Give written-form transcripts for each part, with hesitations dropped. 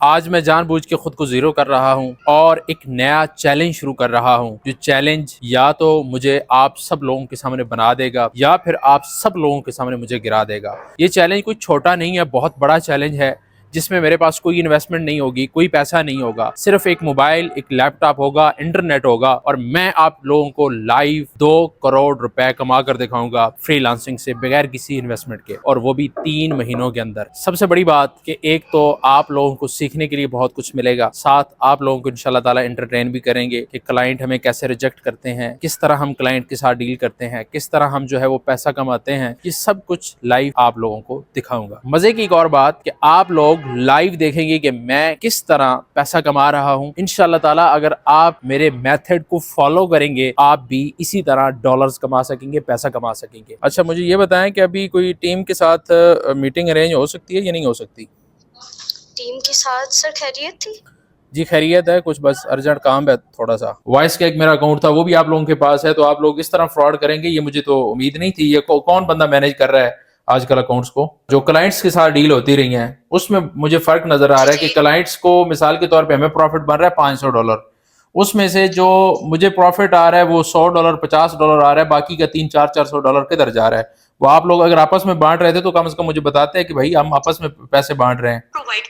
आज मैं जानबूझ के खुद को जीरो कर रहा हूँ और एक नया चैलेंज शुरू कर रहा हूँ, जो चैलेंज या तो मुझे आप सब लोगों के सामने बना देगा या फिर आप सब लोगों के सामने मुझे गिरा देगा। ये चैलेंज कोई छोटा नहीं है, बहुत बड़ा चैलेंज है, जिसमें मेरे पास कोई इन्वेस्टमेंट नहीं होगी, कोई पैसा नहीं होगा, सिर्फ एक मोबाइल, एक लैपटॉप होगा, इंटरनेट होगा और मैं आप लोगों को लाइव 2 करोड़ रुपए कमा कर दिखाऊंगा फ्रीलांसिंग से, बगैर किसी इन्वेस्टमेंट के, और वो भी 3 महीनों के अंदर। सबसे बड़ी बात कि एक तो आप लोगों को सीखने के लिए बहुत कुछ मिलेगा, साथ आप लोगों को इंशाल्लाह ताला एंटरटेन भी करेंगे कि क्लाइंट हमें कैसे रिजेक्ट करते हैं, किस तरह हम क्लाइंट के साथ डील करते हैं, किस तरह हम जो है वो पैसा कमाते हैं। ये सब कुछ लाइव आप लोगों को दिखाऊंगा। मजे की एक और बात कि आप लोग लाइव देखेंगे कि मैं किस तरह पैसा कमा रहा हूं। इंशाल्लाह ताला अगर आप मेरे मेथड को फॉलो करेंगे, आप भी इसी तरह डॉलर्स कमा सकेंगे, पैसा कमा सकेंगे। अच्छा, मुझे ये बताएं कि अभी कोई टीम के साथ मीटिंग अरेंज हो सकती है या नहीं हो सकती? टीम के साथ सर खैरियत थी? जी खैरियत है, कुछ बस अर्जेंट काम है थोड़ा सा। वॉइस का एक मेरा अकाउंट था, वो भी आप लोगों के पास है, तो आप लोग इस तरह फ्रॉड करेंगे ये मुझे तो उम्मीद नहीं थी। ये कौन बंदा मैनेज कर रहा है आजकल अकाउंट्स को? जो क्लाइंट्स के साथ डील होती रही है उसमें मुझे फर्क नजर आ रहा है कि क्लाइंट्स को मिसाल के तौर पे हमें प्रॉफिट बन रहा है $500, उसमें से जो मुझे प्रॉफिट आ रहा है वो $100 $50 आ रहा है, बाकी का $300 400 किधर जा रहा है? वो आप लोग अगर आपस में बांट रहे थे तो कम से कम मुझे बताते हैं कि भाई हम आपस में पैसे बांट रहे हैं।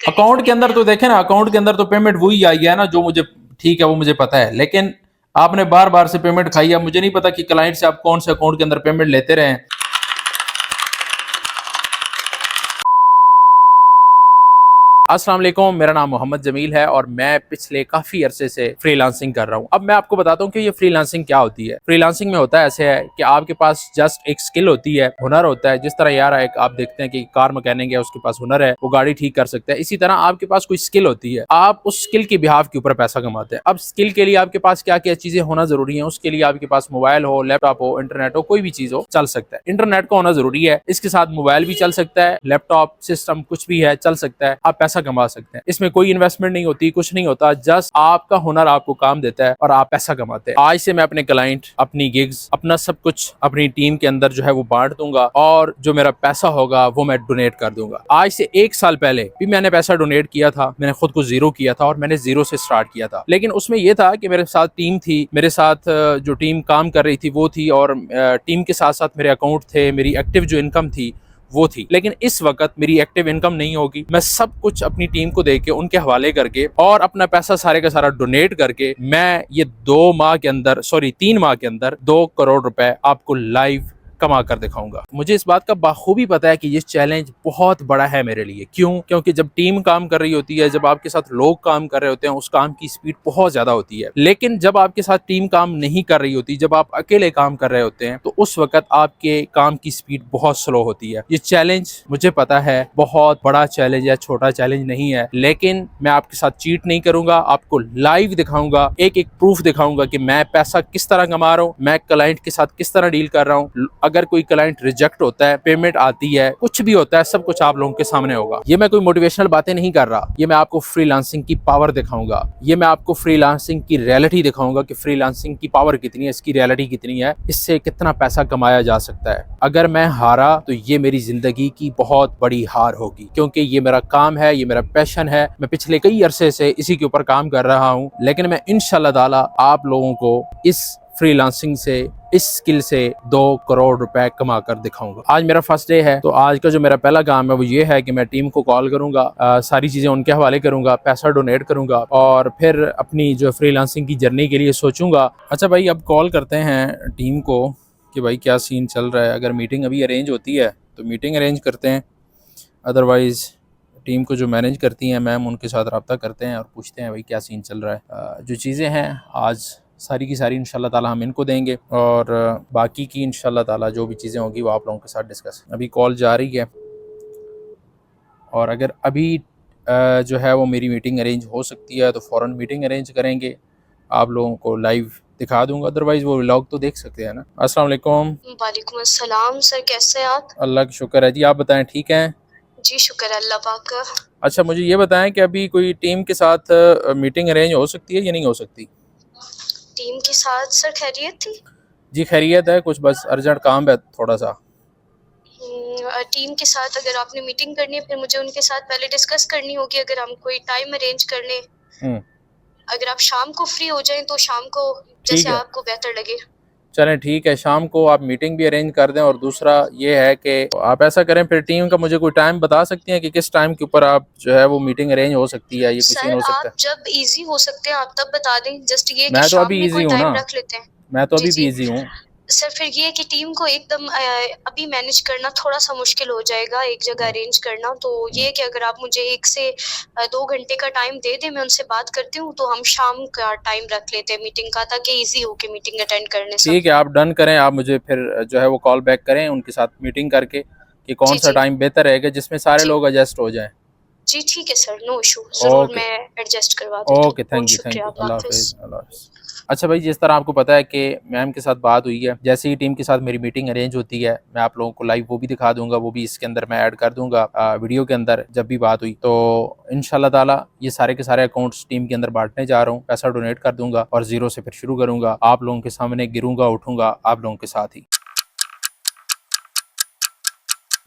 अकाउंट के अंदर तो देखें ना, अकाउंट के अंदर तो पेमेंट वही आई है ना जो मुझे, ठीक है वो मुझे पता है, लेकिन आपने बार बार से पेमेंट खाई है। मुझे नहीं पता कि क्लाइंट से आप कौन से अकाउंट के अंदर पेमेंट लेते रहे। अस्सलाम वालेकुम, मेरा नाम मोहम्मद जमील है और मैं पिछले काफी अरसे से फ्रीलांसिंग कर रहा हूं। अब मैं आपको बताता हूं कि ये फ्रीलांसिंग क्या होती है। फ्रीलांसिंग में होता है ऐसे है कि आपके पास जस्ट एक स्किल होती है, हुनर होता है। जिस तरह यार एक आप देखते हैं कि कार मैकेनिक है, उसके पास हुनर है, वो गाड़ी ठीक कर सकता है, इसी तरह आपके पास कोई स्किल होती है, आप उस स्किल के बिहाफ के ऊपर पैसा कमाते हैं। अब स्किल के लिए आपके पास क्या क्या चीजें होना जरूरी है? उसके लिए आपके पास मोबाइल हो, लैपटॉप हो, इंटरनेट हो, कोई भी चीज हो, चल सकता है। इंटरनेट का होना जरूरी है, इसके साथ मोबाइल भी चल सकता है, लैपटॉप सिस्टम कुछ भी है चल सकता है, आप पैसा कमा सकते हैं। इसमें कोई इन्वेस्टमेंट नहीं होती, कुछ नहीं होता, जस्ट आपका हुनर आपको काम देता है और आप पैसा कमाते हैं। आज से मैं अपने क्लाइंट, अपनी गिग्स, अपना सब कुछ अपनी टीम के अंदर जो है वो बांट दूंगा और जो मेरा पैसा होगा वो मैं डोनेट कर दूंगा। आज से 1 साल पहले भी मैंने पैसा डोनेट किया था, मैंने खुद को जीरो किया था और मैंने जीरो से स्टार्ट किया था। लेकिन उसमें यह था कि मेरे साथ टीम थी, मेरे साथ जो टीम काम कर रही थी वो थी, और टीम के साथ साथ मेरे अकाउंट थे, मेरी एक्टिव जो इनकम थी वो थी। लेकिन इस वक्त मेरी एक्टिव इनकम नहीं होगी, मैं सब कुछ अपनी टीम को देके उनके हवाले करके और अपना पैसा सारे का सारा डोनेट करके मैं ये 2 माह के अंदर, सॉरी 3 माह के अंदर 2 करोड़ रुपए आपको लाइव कमा कर दिखाऊंगा। मुझे इस बात का बाखूबी पता है कि ये चैलेंज बहुत बड़ा है मेरे लिए। क्यों? क्योंकि जब टीम काम कर रही होती है, जब आपके साथ लोग काम कर रहे होते हैं, उस काम की स्पीड बहुत ज्यादा होती है। लेकिन जब आपके साथ टीम काम नहीं कर रही होती, जब आप अकेले काम कर रहे होते हैं, तो उस वक्त आपके काम की स्पीड बहुत स्लो होती है। ये चैलेंज मुझे पता है बहुत बड़ा चैलेंज है, छोटा चैलेंज नहीं है, लेकिन मैं आपके साथ चीट नहीं करूंगा, आपको लाइव दिखाऊंगा, एक एक प्रूफ दिखाऊंगा कि मैं पैसा किस तरह कमा रहा हूँ, मैं क्लाइंट के साथ किस तरह डील कर रहा हूँ। अगर कोई क्लाइंट रिजेक्ट होता है, पेमेंट आती है, कुछ भी होता है, सब कुछ आप लोगों के सामने होगा। ये मैं कोई मोटिवेशनल बातें नहीं कर रहा, ये मैं आपको फ्रीलांसिंग की पावर दिखाऊंगा, ये मैं आपको फ्रीलांसिंग की रियलिटी दिखाऊंगा कि फ्रीलांसिंग की पावर कितनी है, इसकी रियलिटी कितनी है, इससे कितना पैसा कमाया जा सकता है। अगर मैं हारा तो ये मेरी जिंदगी की बहुत बड़ी हार होगी, क्योंकि ये मेरा काम है, ये मेरा पैशन है, मैं पिछले कई अरसे से इसी के ऊपर काम कर रहा हूँ। लेकिन मैं इंशाल्लाह ताला आप लोगों को इस फ्रीलांसिंग से, इस स्किल से 2 करोड़ रुपए कमा कर दिखाऊंगा। आज मेरा फर्स्ट डे है, तो आज का जो मेरा पहला काम है वो ये है कि मैं टीम को कॉल करूंगा, सारी चीजें उनके हवाले करूंगा, पैसा डोनेट करूंगा और फिर अपनी जो फ्रीलांसिंग की जर्नी के लिए सोचूंगा। अच्छा भाई, अब कॉल करते हैं टीम को कि भाई क्या सीन चल रहा है। अगर मीटिंग अभी अरेंज होती है तो मीटिंग अरेंज करते हैं, अदरवाइज टीम को जो मैनेज करती हैं मैम, उनके साथ रब्ता करते हैं और पूछते हैं भाई क्या सीन चल रहा है। जो चीज़ें हैं आज सारी की सारी इंशाल्लाह ताला हम इनको देंगे और बाकी की इंशाल्लाह ताला जो भी चीज़ें होंगी वो आप लोगों के साथ डिस्कस। अभी कॉल जा रही है और अगर अभी जो है वो मेरी मीटिंग अरेंज हो सकती है तो फ़ौरन मीटिंग अरेंज करेंगे, आप लोगों को लाइव दिखा दूंगा, अदरवाइज वो व्लॉग तो देख सकते हैं ना। अस्सलाम वालेकुम। वालेकुम अस्सलाम सर, कैसे हैं आप? अल्लाह का शुक्र है जी, आप बताएं ठीक हैं? जी शुक्र है अल्लाह पाक का। अच्छा, मुझे ये बताएं कि अभी कोई टीम के साथ मीटिंग अरेंज हो सकती है या नहीं हो सकती? टीम के साथ सर खैरियत थी? जी खैरियत है, कुछ बस अर्जेंट काम है थोड़ा सा। टीम के साथ अगर आपने मीटिंग करनी है, फिर मुझे उनके साथ पहले डिस्कस करनी होगी। अगर हम कोई टाइम अरेंज कर लें, हम्म, अगर आप शाम को फ्री हो जाएं तो शाम को, ठीक जैसे है। आपको बेहतर लगे। चलें ठीक है, शाम को आप मीटिंग भी अरेंज कर दें। और दूसरा ये है कि आप ऐसा करें, फिर टीम का मुझे कोई टाइम बता सकती हैं कि किस टाइम के ऊपर आप जो है वो मीटिंग अरेंज हो सकती है, ये कोई सीन सर हो सकता आप है? जब इजी हो सकते हैं आप तब बता दें। जस्ट ये कि मैं तो शाम अभी में इजी कोई हूँ ना, टाइम रख लेते हैं। मैं तो जी अभी भी जी। इजी हूँ। सर फिर ये है कि टीम को एकदम अभी मैनेज करना थोड़ा सा मुश्किल हो जाएगा, एक जगह अरेंज करना। तो ये है कि अगर आप मुझे 1 से 2 घंटे का टाइम दे दें, मैं उनसे बात करती हूँ, तो हम शाम का टाइम रख लेते हैं मीटिंग का, ताकि इजी हो के मीटिंग अटेंड करने सब। ठीक है, आप डन करें। आप मुझे फिर जो है वो कॉल बैक करें उनके साथ मीटिंग करके कि कौन जी सा जी टाइम बेहतर रहेगा जिसमें सारे जी लोग एडजस्ट हो जाएं। जी। ठीक है सर, नो इशू, जरूर ओके, मैं एडजस्ट करवा देती हूँ। ओके, बहुत थैंक शुक्रिया, यू। अल्लाह अल्लाह हाफिज। हाफिज़, अल्लाह हाफिज़। अच्छा भाई, जिस तरह आपको पता है कि मैम के साथ बात हुई है, जैसे ही टीम के साथ मेरी मीटिंग अरेंज होती है, मैं आप लोगों को लाइव वो भी दिखा दूंगा, वो भी इसके अंदर मैं ऐड कर दूंगा वीडियो के अंदर जब भी बात हुई। तो इंशाल्लाह ताला ये सारे के सारे अकाउंट्स टीम के अंदर बांटने जा रहा हूँ, पैसा डोनेट कर दूंगा और जीरो से फिर शुरू करूंगा। आप लोगों के सामने गिरूंगा उठूंगा, आप लोगों के साथ ही।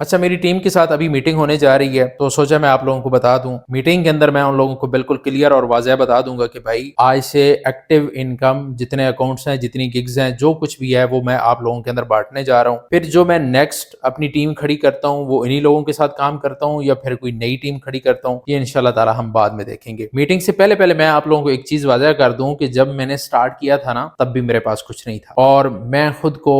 अच्छा, मेरी टीम के साथ अभी मीटिंग होने जा रही है, तो सोचा मैं आप लोगों को बता दूं। मीटिंग के अंदर मैं उन लोगों को बिल्कुल क्लियर और वाज़ेह बता दूंगा कि भाई आज से एक्टिव इनकम जितने अकाउंट्स हैं, जितनी गिग्स हैं, जो कुछ भी है वो मैं आप लोगों के अंदर बांटने जा रहा हूँ। फिर जो मैं नेक्स्ट अपनी टीम खड़ी करता हूँ वो इन्हीं लोगों के साथ काम करता हूँ या फिर कोई नई टीम खड़ी करता हूँ, ये इंशाल्लाह ताला हम बाद में देखेंगे। मीटिंग से पहले पहले मैं आप लोगों को एक चीज वाज़ेह कर दूं कि जब मैंने स्टार्ट किया था ना, तब भी मेरे पास कुछ नहीं था और मैं खुद को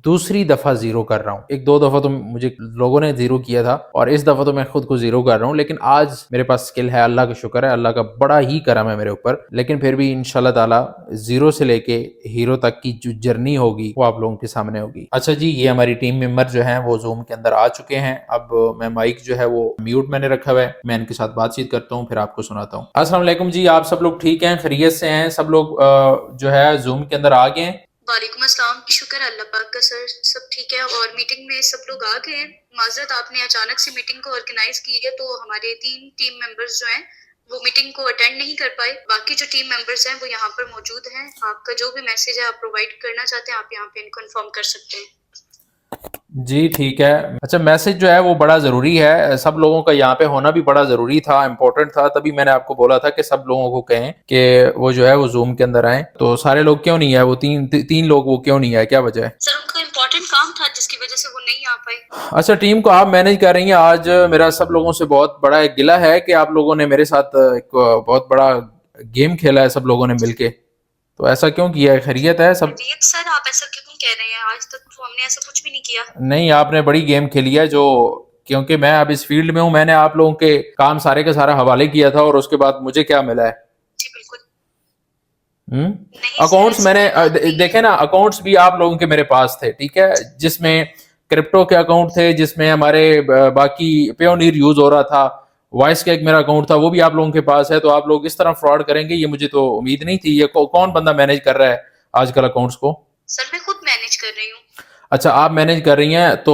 दूसरी दफा जीरो कर रहा हूँ। एक दो दफा तो मुझे लोगों ने जीरो किया था और इस दफा तो मैं खुद को जीरो कर रहा हूँ। लेकिन आज मेरे पास स्किल है, अल्लाह का शुक्र है, अल्लाह का बड़ा ही करम है मेरे ऊपर। लेकिन फिर भी इंशाल्लाह ताला जीरो से लेके हीरो तक की जो जर्नी होगी वो आप लोगों के सामने होगी। अच्छा जी, ये हमारी टीम मेंबर जो है वो जूम के अंदर आ चुके हैं। अब मैं माइक जो है वो म्यूट मैंने रखा हुआ है, मैं इनके साथ बातचीत करता हूँ फिर आपको सुनाता हूँ। अस्सलाम वालेकुम जी, आप सब लोग ठीक हैं, खैरियत से हैं? सब लोग जो है जूम के अंदर आ गए हैं? वालेकुम अस्सलाम, शुक्र है अल्लाह पाक का सर, सब ठीक है। और मीटिंग में सब लोग आ गए हैं। माजरत आपने अचानक से मीटिंग को ऑर्गेनाइज की है, तो हमारे 3 टीम मेंबर्स जो हैं वो मीटिंग को अटेंड नहीं कर पाए। बाकी जो टीम मेंबर्स हैं वो यहाँ पर मौजूद हैं। आपका जो भी मैसेज है आप प्रोवाइड करना चाहते हैं, आप यहाँ पे इनको इन्फॉर्म कर सकते हैं। जी ठीक है। अच्छा, मैसेज जो है वो बड़ा ज़रूरी है, सब लोगों का यहाँ पे होना भी बड़ा ज़रूरी था, इम्पोर्टेंट था। तभी मैंने आपको बोला था कि सब लोगों को कहें कि वो जो है वो जूम के अंदर आए। तो सारे लोग क्यों नहीं आए? वो तीन लोग वो क्यों नहीं आए, क्या वजह है? सर उनको इम्पोर्टेंट काम था जिसकी वजह से वो नहीं आ पाए। अच्छा, टीम को आप मैनेज कर रही हैं। आज मेरा सब लोगों से बहुत बड़ा एक गिला है कि आप लोगों ने मेरे साथ एक बहुत बड़ा गेम खेला है सब लोगों ने मिलके। तो ऐसा क्यों किया है? खैरियत है सब? जी सर, आप ऐसा क्यों कह रहे हैं? आज तक तो हमने ऐसा कुछ भी नहीं किया। नहीं, आपने बड़ी गेम खेली है जो, क्योंकि मैं अब इस फील्ड में हूँ, मैंने आप लोगों के काम सारे का सारा हवाले किया था और उसके बाद मुझे क्या मिला है? जी बिल्कुल नहीं सर, अकाउंट्स ऐसी मैंने कोई बात नहीं देखे है। ना, अकाउंट्स भी आप लोगों के मेरे पास थे, ठीक है, जिसमें क्रिप्टो के अकाउंट थे, जिसमें हमारे बाकी पेयोनीर यूज हो रहा था, वॉइस का एक मेरा अकाउंट था, वो भी आप लोगों के पास है। तो आप लोग इस तरह फ्रॉड करेंगे ये मुझे तो उम्मीद नहीं थी। ये कौन बंदा मैनेज कर रहा है आजकल अकाउंट्स को? सर मैं खुद मैनेज कर रही हूँ। अच्छा, आप मैनेज कर रही हैं, तो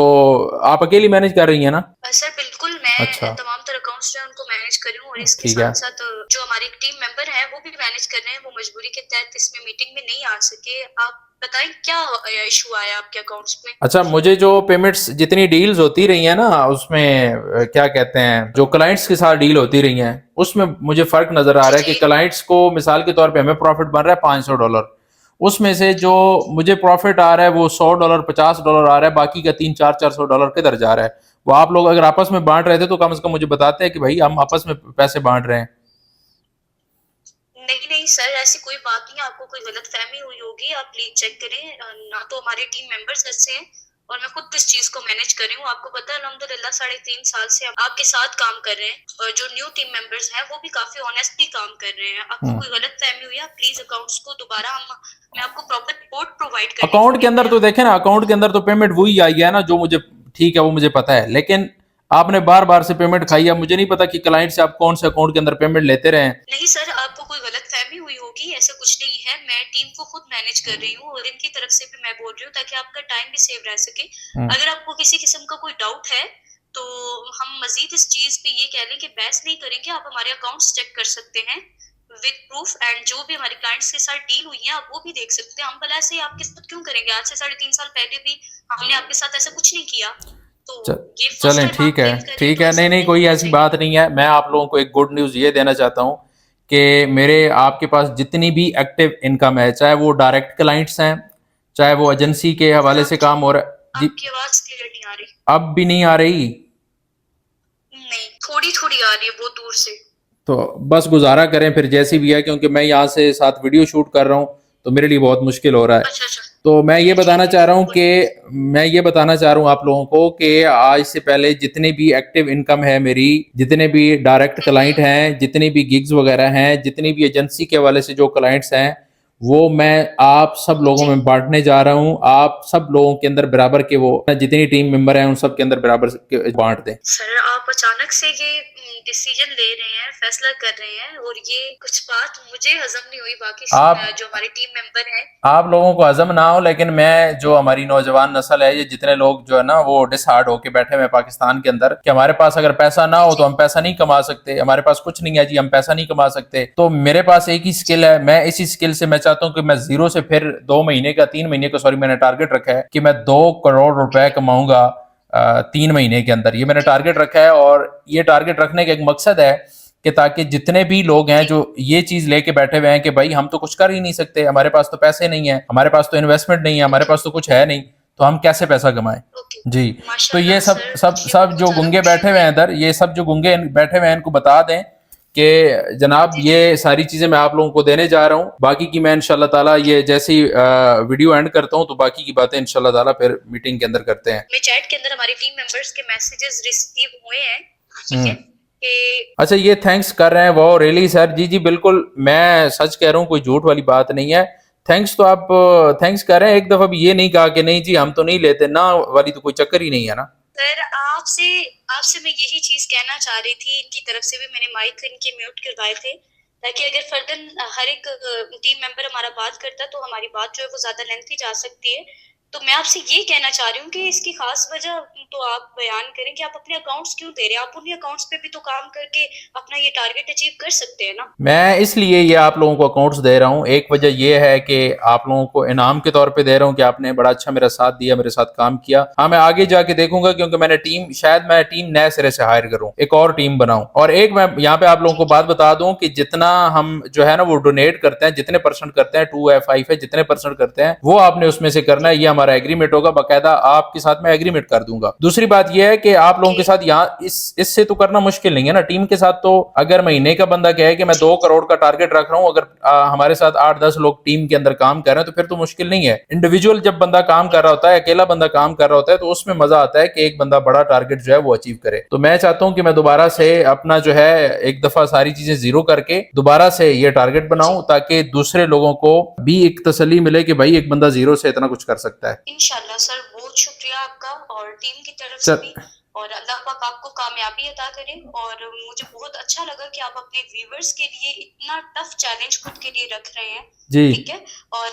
आप अकेली मैनेज कर रही हैं ना? सर बिल्कुल, मैं अच्छा, तमाम तरह अकाउंट्स जो है उनको मैनेज कर रही हूँ। और इसके ठीक है। साथ साथ जो हमारे टीम मेंबर हैं वो भी मैनेज कर रहे हैं। वो मजबूरी के तहत इसमें मीटिंग में नहीं आ सके। आप बताएं क्या इशू आया आपके अकाउंट्स में? अच्छा, मुझे जो पेमेंट्स जितनी डील्स होती रही हैं ना उसमें क्या कहते हैं, जो क्लाइंट्स के साथ डील होती रही हैं उसमें मुझे फर्क नजर आ जी रहा है कि जी क्लाइंट्स को मिसाल के तौर पे हमें प्रॉफिट बन रहा है $500, उसमें से जो मुझे प्रॉफिट आ रहा है वो $100 $50 आ रहा है, बाकी का 300 400 400 किधर जा रहा है? वो आप लोग अगर आपस में बांट रहे थे तो कम से कम मुझे बताते हैं कि भाई हम आपस में पैसे बांट रहे हैं। नहीं नहीं सर, ऐसी कोई बात नहीं। आपको कोई गलत फहमी हुई होगी, आप प्लीज चेक करें। ना तो हमारे टीम मेंबर्स ऐसे हैं और मैं खुद इस चीज को मैनेज कर रही हूँ। आपको पता है अल्हम्दुलिल्लाह 3.5 साल से हम आपके साथ काम कर रहे हैं और जो न्यू टीम मेंबर्स हैं वो भी काफी ऑनेस्टली काम कर रहे हैं। आपको कोई गलत फहमी हुई है, आप प्लीज अकाउंट्स को दोबारा मैं आपको प्रॉपर रिपोर्ट प्रोवाइड करने के अकाउंट के लिए अंदर तो देखे ना, अकाउंट के अंदर तो पेमेंट वही आई है ना जो मुझे, ठीक है वो मुझे पता है, लेकिन आपने बार बार से पेमेंट खाई है। मुझे नहीं पता कि क्लाइंट से आप कौन से अकाउंट के अंदर पेमेंट लेते रहे। नहीं सर, आपको कोई गलत फहमी हुई होगी, ऐसा कुछ नहीं है। मैं टीम को खुद मैनेज कर रही हूँ और इनकी तरफ से भी मैं बोल रही हूँ ताकि आपका टाइम भी सेव रह सके। अगर आपको किसी किस्म का कोई डाउट है तो हम मजीद इस चीज पे ये कह लें कि बहस नहीं करेंगे। आप हमारे अकाउंट्स चेक कर सकते हैं विद प्रूफ, एंड जो भी हमारे क्लाइंट्स के साथ डील हुई है आप वो भी देख सकते हैं। हम भला ऐसे आपके साथ क्यों करेंगे? आज से 3.5 साल पहले भी हमने आपके साथ ऐसा कुछ नहीं किया। तो ये फर्स्ट चलें, टाइम आप ठीक है, क्लेम कर रहे हैं ठीक तो है। ऐसा नहीं नहीं, नहीं कोई होना ऐसी चाहिए। बात नहीं है। मैं आप लोगों को एक गुड न्यूज़ ये देना चाहता हूँ कि मेरे आपके पास जितनी भी एक्टिव इनकम है, चाहे वो डायरेक्ट क्लाइंट्स हैं, चाहे वो एजेंसी के सर हवाले से काम हो रहा है जी। आपकी आवाज क्लियर नहीं आ रही। अब भी नहीं आ रही? नहीं, थोड़ी थोड़ी आ रही है बहुत दूर से। तो बस गुजारा करें फिर जैसी भी है, क्योंकि मैं यहाँ से साथ वीडियो शूट कर रहा हूँ, तो मेरे लिए बहुत मुश्किल हो रहा है। अच्छा अच्छा। तो मैं ये ठीक बताना है चाह रहा हूँ कोई नहीं। कि मैं ये बताना चाह रहा हूँ आप लोगों को कि आज से पहले जितनी भी एक्टिव इनकम है मेरी, जितने भी डायरेक्ट क्लाइंट हैं, जितनी भी गिग्स वगैरह हैं, जितनी भी एजेंसी के हवाले से जो क्लाइंट्स हैं, वो मैं आप सब लोगों जी में बांटने जा रहा हूँ। आप सब लोगों के अंदर बराबर के, वो जितनी टीम मेंबर हैं उन सब के अंदर बराबर के बांट दें। सर आप अचानक से ये डिसीजन ले रहे हैं, फैसला कर रहे हैं, और ये कुछ बात मुझे हजम नहीं हुई। बाकी आप जो हमारे टीम मेंबर हैं। आप लोगों को हजम ना हो, लेकिन मैं जो हमारी नौजवान नस्ल है, ये जितने लोग जो है ना वो डिसहार्ड होके बैठे हुए हैं पाकिस्तान के अंदर कि हमारे पास अगर पैसा ना हो तो जी हम पैसा नहीं कमा सकते, हमारे पास कुछ नहीं है जी, हम पैसा नहीं कमा सकते। तो मेरे पास एक ही जी स्किल है, मैं इसी स्किल से मैं चाहता हूँ कि मैं जीरो से फिर 2 महीने का 3 महीने का, सॉरी, मैंने टारगेट रखा है कि मैं 2 करोड़ रुपए कमाऊंगा 3 महीने के अंदर। ये मैंने जी टारगेट रखा है, और ये टारगेट रखने का एक मकसद है कि ताकि जितने भी लोग हैं जी। जो ये चीज लेके बैठे हुए हैं कि भाई हम तो कुछ कर ही नहीं सकते, हमारे पास तो पैसे नहीं है, हमारे पास तो इन्वेस्टमेंट नहीं है, हमारे ओके पास तो कुछ है नहीं, तो हम कैसे पैसा कमाएं। ओके। जी। तो ये माशाल्लाह सब सर, सब ये सब बहुत जो ज्यादा गुंगे खुशी बैठे हुए हुई। हैं इधर, ये सब जो गुंगे बैठे हुए हैं, इनको बता दें कि जनाब जी ये सारी चीजें मैं आप लोगों को देने जा रहा हूँ। बाकी की मैं इंशाल्लाह ताला ये जैसे ही वीडियो एंड करता हूँ तो बाकी की बातें इंशाल्लाह ताला फिर मीटिंग के अंदर करते हैं। मैं चैट के अंदर हमारी टीम मेंबर्स के मैसेजेस रिसीव हुए हैं, ठीक है, कि अच्छा, ये थैंक्स कर रहे हैं वो, रियली सर? जी जी बिल्कुल, मैं सच कह रहा हूँ, कोई झूठ वाली बात नहीं है। थैंक्स तो आप थैंक्स कर रहे हैं, एक दफा भी ये नहीं कहा कि नहीं जी हम तो नहीं लेते ना, वाली तो कोई चक्कर ही नहीं है ना। सर आपसे आपसे मैं यही चीज कहना चाह रही थी। इनकी तरफ से भी मैंने माइक इनके म्यूट करवाए थे, ताकि अगर फर्दर हर एक टीम मेंबर हमारा बात करता तो हमारी बात जो है वो ज्यादा लेंथी जा सकती है। तो मैं आपसे ये कहना चाह रही हूँ कि इसकी खास वजह तो आप बयान करें कि आप अपने अकाउंट्स क्यों दे रहे हैं। आप उन्हीं अकाउंट्स पे भी तो काम करके अपना ये टारगेट अचीव कर सकते हैं ना। मैं इसलिए ये आप लोगों को अकाउंट्स दे रहा हूँ, एक वजह ये है कि आप लोगों को इनाम के तौर पे दे रहा हूँ कि आपने बड़ा अच्छा मेरा साथ दिया, मेरे साथ काम किया। हाँ, मैं आगे जाके देखूंगा, क्योंकि मैंने टीम, शायद मैं टीम नए सिरे से हायर करूँ, एक और टीम बनाऊं। और एक मैं यहाँ पे आप लोगों को बात बता दूं कि जितना हम जो है ना वो डोनेट करते हैं, जितने परसेंट करते हैं, 2 है 5 है, जितने परसेंट करते हैं वो आपने उसमें से करना है। ये हमारा एग्रीमेंट होगा, बाकायदा आपके साथ मैं एग्रीमेंट कर दूंगा। दूसरी बात यह है कि आप लोगों के साथ यहाँ इससे तो करना मुश्किल नहीं है ना। टीम के साथ तो अगर महीने का बंदा कहे कि मैं 2 करोड़ का टारगेट रख रहा हूँ, अगर हमारे साथ 8-10 लोग टीम के अंदर काम कर रहे हैं तो फिर तो मुश्किल नहीं है। इंडिविजुअल जब बंदा काम कर रहा होता है, अकेला बंदा काम कर रहा होता है, तो उसमें मजा आता है कि एक बंदा बड़ा टारगेट जो है वो अचीव करे। तो मैं चाहता हूं कि मैं दोबारा से अपना जो है एक दफा सारी चीजें जीरो करके दोबारा से ये टारगेट बनाऊं, ताकि दूसरे लोगों को भी एक तसल्ली मिले कि भाई एक बंदा जीरो से इतना कुछ कर सकता है। इंशाल्लाह सर, बहुत शुक्रिया आपका और टीम की तरफ से भी। और अल्लाह पाक आपको कामयाबी अता करे। और मुझे बहुत अच्छा लगा कि आप अपने व्यूअर्स के लिए इतना टफ चैलेंज खुद के लिए रख रहे हैं, जी ठीक है। और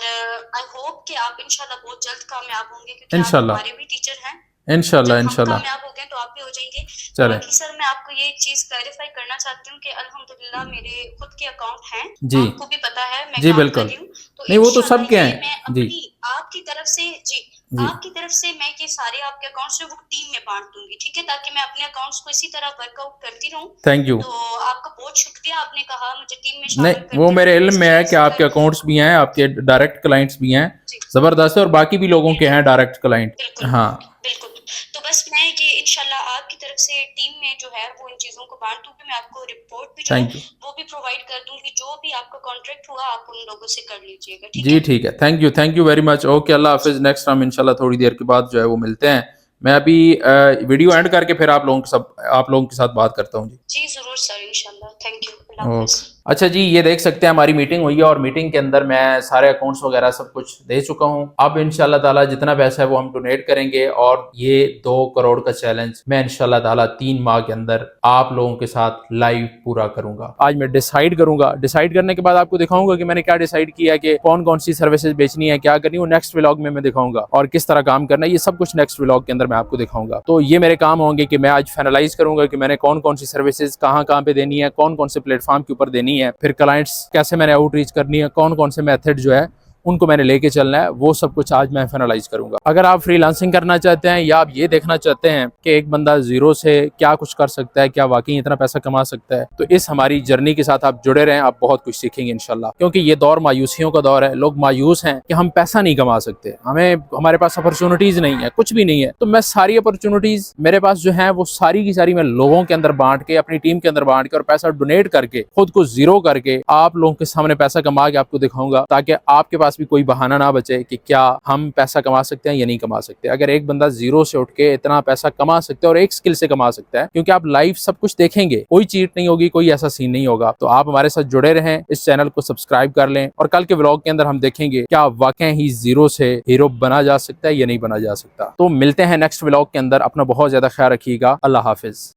आई होप कि आप इंशाल्लाह बहुत जल्द कामयाब होंगे, क्योंकि आप इंशाल्लाह हमारे भी टीचर हैं। इंशाल्लाह जब हम इंशाल्लाह। कामयाब हो गए तो आप भी हो जाएंगे। चले बाकी सर मैं आपको ये एक चीज क्लैरिफाई करना चाहती हूँ कि अल्हम्दुलिल्लाह मेरे खुद के अकाउंट हैं, जी आपको भी पता है मैं जी काम कर बिल्कुल। रही हूँ। तो नहीं, वो तो इंशाल्लाह सबके ये हैं मैं जी अपनी आपकी तरफ से जी जी। आपकी तरफ से मैं ये सारे आपके अकाउंट्स जो वो टीम में बांट दूंगी, ठीक है, ताकि मैं अपने अकाउंट्स को इसी तरह वर्कआउट करती रहूं। Thank you. तो आपका बहुत शुक्रिया, आपने कहा मुझे टीम में नहीं, शामिल वो करते मेरे हुए इल्म इस में है चीज कि आपके अकाउंट्स भी हैं, आपके डायरेक्ट क्लाइंट्स भी हैं, जी जबरदस्त है, और बाकी भी लोगों के हैं डायरेक्ट क्लाइंट। बिल्कुल हाँ बिल्कुल। तो बस मैं ये इंशाल्लाह आपकी तरफ से टीम में जो है वो इन चीजों को बांट दूंगी। मैं आपको रिपोर्ट भी जो है थैंक यू वो भी प्रोवाइड कर दूंगी। जो भी आपका कॉन्ट्रैक्ट हुआ आप उन लोगों से कर लीजिएगा, ठीक जी, है। ठीक है। Thank you very much. Okay, Allah Hafiz. Next time इंशाल्लाह थोड़ी देर के बाद जो है वो मिलते हैं। मैं अभी वीडियो एंड करके फिर आप लोगों के साथ बात करता हूँ जी। जी जरूर सर, इंशाल्लाह। Thank you, Allah Hafiz. Okay. अच्छा जी, ये देख सकते हैं हमारी मीटिंग हुई है, और मीटिंग के अंदर मैं सारे अकाउंट्स वगैरह सब कुछ दे चुका हूँ। अब इंशाल्लाह ताला जितना पैसा है वो हम डोनेट करेंगे, और ये 2 करोड़ का चैलेंज मैं इंशाल्लाह ताला 3 माह के अंदर आप लोगों के साथ लाइव पूरा करूंगा। आज मैं डिसाइड करूंगा, डिसाइड करने के बाद आपको दिखाऊंगा कि मैंने क्या डिसाइड किया है, कि कौन कौन सी सर्विसेज बेचनी है, क्या करनी है, वो नेक्स्ट व्लॉग में मैं दिखाऊंगा, और किस तरह काम करना है, ये सब कुछ नेक्स्ट व्लॉग के अंदर मैं आपको दिखाऊंगा। तो ये मेरे काम होंगे कि मैं आज फाइनलाइज करूंगा कि मैंने कौन कौन सी सर्विसेज कहाँ कहाँ पे देनी है, कौन कौन से प्लेटफॉर्म के ऊपर देनी है, फिर क्लाइंट्स कैसे मैंने आउटरीच करनी है, कौन कौन से मेथड जो है उनको मैंने लेके चलना है, वो सब कुछ आज मैं फाइनलाइज करूंगा। अगर आप फ्रीलांसिंग करना चाहते हैं या आप ये देखना चाहते हैं कि एक बंदा जीरो से क्या कुछ कर सकता है, क्या वाकई इतना पैसा कमा सकता है, तो इस हमारी जर्नी के साथ आप जुड़े रहें, आप बहुत कुछ सीखेंगे इंशाल्लाह। क्योंकि ये दौर मायूसियों का दौर है, लोग मायूस हैं कि हम पैसा नहीं कमा सकते, हमारे पास अपॉर्चुनिटीज नहीं है, कुछ भी नहीं है। तो मैं सारी अपॉर्चुनिटीज मेरे पास जो है वो सारी की सारी मैं लोगों के अंदर बांट के, अपनी टीम के अंदर बांट के और पैसा डोनेट करके, खुद को जीरो करके आप लोगों के सामने पैसा कमा के आपको दिखाऊंगा, ताकि आपके पास भी कोई बहाना ना बचे कि क्या हम पैसा कमा सकते हैं या नहीं कमा सकते। अगर एक बंदा जीरो से उठ के इतना पैसा कमा सकता है और एक स्किल से कमा सकता है, क्योंकि आप लाइव सब कुछ देखेंगे, कोई चीट नहीं होगी, कोई ऐसा सीन नहीं होगा। तो आप हमारे साथ जुड़े रहें, इस चैनल को सब्सक्राइब कर लें और कल के व्लॉग के अंदर हम देखेंगे क्या वाकई ही जीरो से हीरो बना जा सकता है या नहीं बना जा सकता। तो मिलते हैं नेक्स्ट व्लॉग के अंदर। अपना बहुत ज्यादा ख्याल रखिएगा। अल्लाह हाफिज।